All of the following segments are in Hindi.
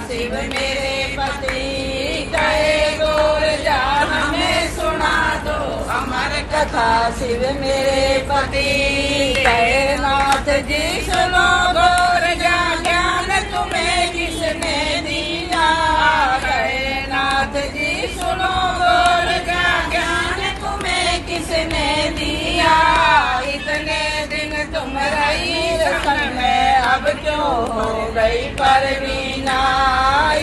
शिव मेरे पति कहे गोरजा हमें सुना दो अमर कथा शिव मेरे पति कहे नाथ जी सुनो गोरजा ज्ञान तुम्हें किसने दिया कहे नाथ जी सुनो गोरजा ज्ञान तुम्हें किसने दिया इतने दिन तुम रही संग में अब क्यों हो गई परवीना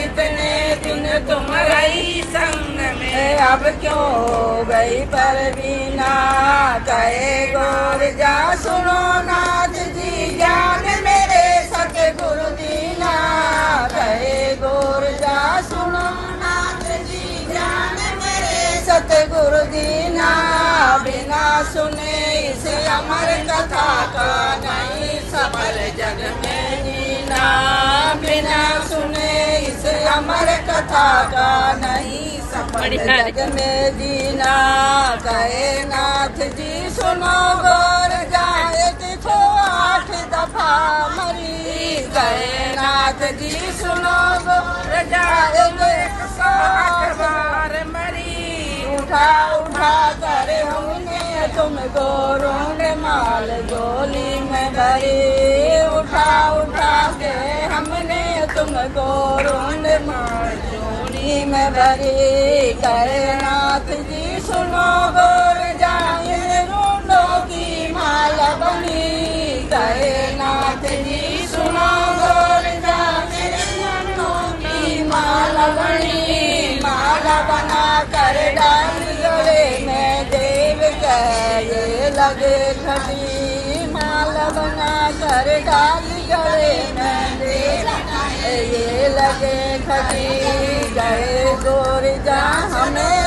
इतने दिन तुम रही संग में अब क्यों हो गई परवीना कहे गोरजा सुनो नाथ जी ज्ञान मेरे सतगुरु दीना कहे गोरजा सुनो नाथ जी ज्ञान मेरे सतगुरु दीना बिना सुने इस अमर कथा का नहीं सफल जग में जीना बिना सुने इस अमर कथा का नहीं सफल जग में जीना कहे नाथ जी सुनो गोरजा एक तो 8 दफा मरी कहे नाथ जी सुनो गोरजा एक 108 बार मरी उठा उठा कर हमने तुमको रोंग माल गोली में भरी उठा उठा के हमने तुमको रोंग माल गोली में भरी कहे नाथ जी सुनो गोरजा इन रोंडों की माला बनी कहे नाथ जी सुनो गोरजा इन रोंडों की माला बनी माला बना कर डाल गले में देव ये लगे खड़ी माला बना कर डाल गले में देव ये लगे खड़ी गए गोरजा हमें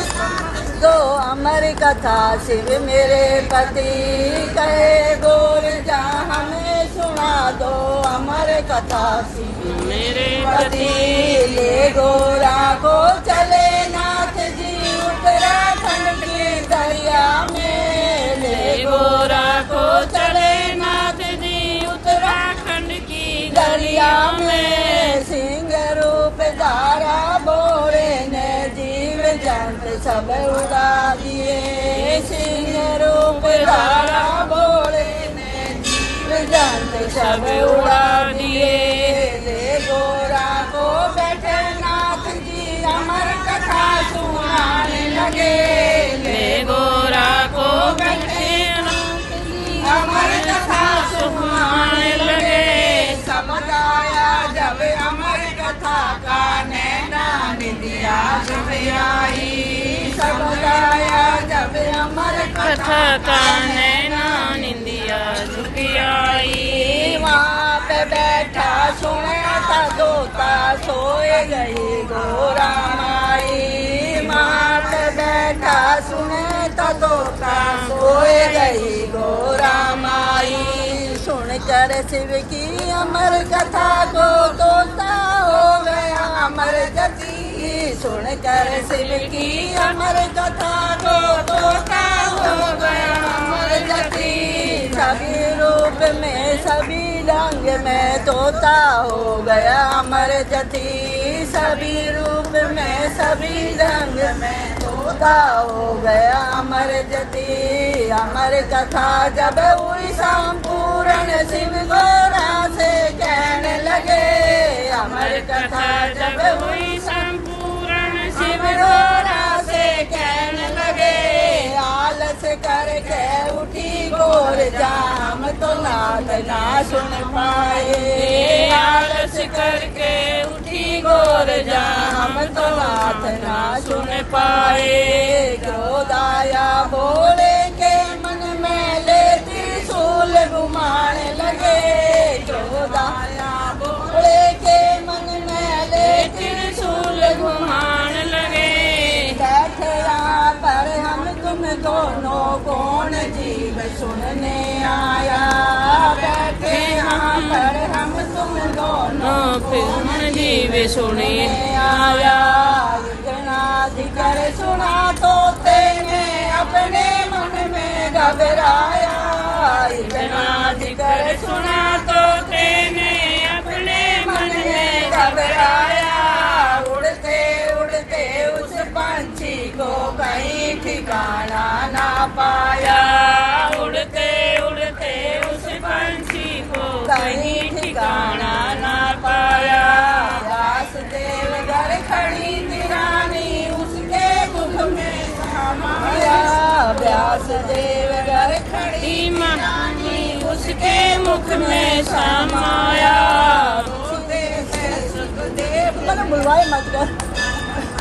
दो अमर कथा शिव मेरे पति कहे गोरजा हमें सुना दो अमर कथा शिव मेरे पति ले गोरा को चले नाथ जी उत्तराखंड के दरिया में ले गोरा को चले नाथ जी उत्तराखंड की दरिया में सिंह रूप धारा बोरे ने जीव जंत सब उड़ा दिए सिंह रूप धारा बोरे ने जीव जंत सब उड़ा दिए ले गोरा को बैठे नाथ जी अमर कथा सुनाने लगे ले गोरा को बैठे नाथ जी अमर कथा सुनाने लगे समझाया जब अमर कथा का नैना निदिया जब आई समझाया जब अमर कथा का नैना निदिया झुक आई वहाँ पे बैठा सुना था तोता सोए गई गोरा माई वहाँ पे बैठा सुने था तोता सोए गई गोरा माई सुनकर शिव की अमर कथा को तोता हो गया अमर गति सुनकर शिव की अमर कथा को तोता हो गया अमर गति सभी रूप में सभी रंग में तोता हो गया अमर जति सभी रूप में सभी रंग में तोता हो गया अमर जति अमर कथा जब हुई संपूर्ण शिव गोरा से कहने लगे अमर कथा जब हुई संपूर्ण शिव गोरा से कहने लगे आलस करके उठी गोरजा हम तो नाथ ना सुन पाए आलस करके उठी गोरजा हम तो नाथ ना सुन पाए क्रोध आया बोले के मन में ले त्रिशूल घुमाने लगे क्रोध आया बोले के मन में ले त्रिशूल घुमाने लगे बैठे यहाँ पर हम तुम दोनों कौन जीव सुनने आया बैठे यहाँ पर हम तुम दोनों कौन जीव सुनने आया इतना जिक्र सुना तो तेने अपने मन में घबराया इतना जिक्र सुना तो तेने अपने मन में घबराया व्यासदेव घर खड़ी महारानी उसके मुख में समाया। बुलवाए मत कर,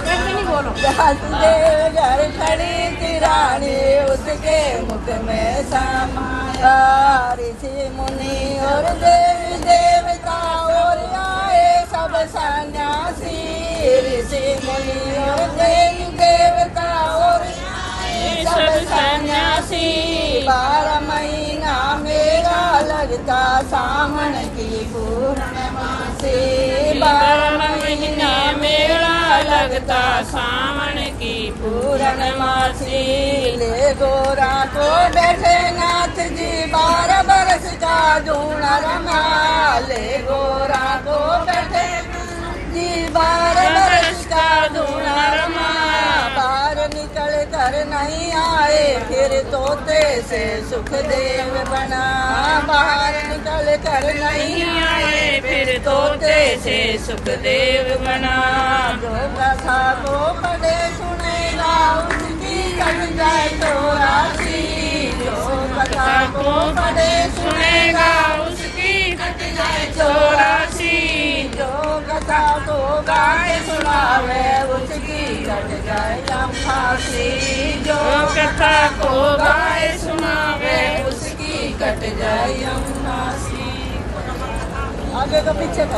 नहीं बोलो। व्यासदेव घर खड़ी थी रानी उसके मुख में समाया। ऋषि मुनि और देवी देवता और आए सब सन्यासी। ऋषि मुनि और देवी देवता और आए सब सन्यासी। 12 महीना मेला लगता सावन की पूर्णमासी। 12 महीना मेला लगता सावन की पूर्णमासी। ले गोरा को बैठे नाथ जी 12 बरस का जूना रमा। ले गोरा को बैठे जी 12 बरस का जूना रमा। बाहर निकल कर नहीं आए फिर तोते से सुखदेव बना। बाहर निकल कर नहीं आए फिर तोते से सुखदेव बना। जो कथा को पढ़े सुनेगा उसकी कट जाए 84। जो कथा को पढ़े सुनेगा उसकी कट जाए 84। जो कथा को गाए सुनावे उसकी कट जाए फांसी। जो कथा को गाए सुनावे उसकी कट जाए फांसी। आगे का पीछे का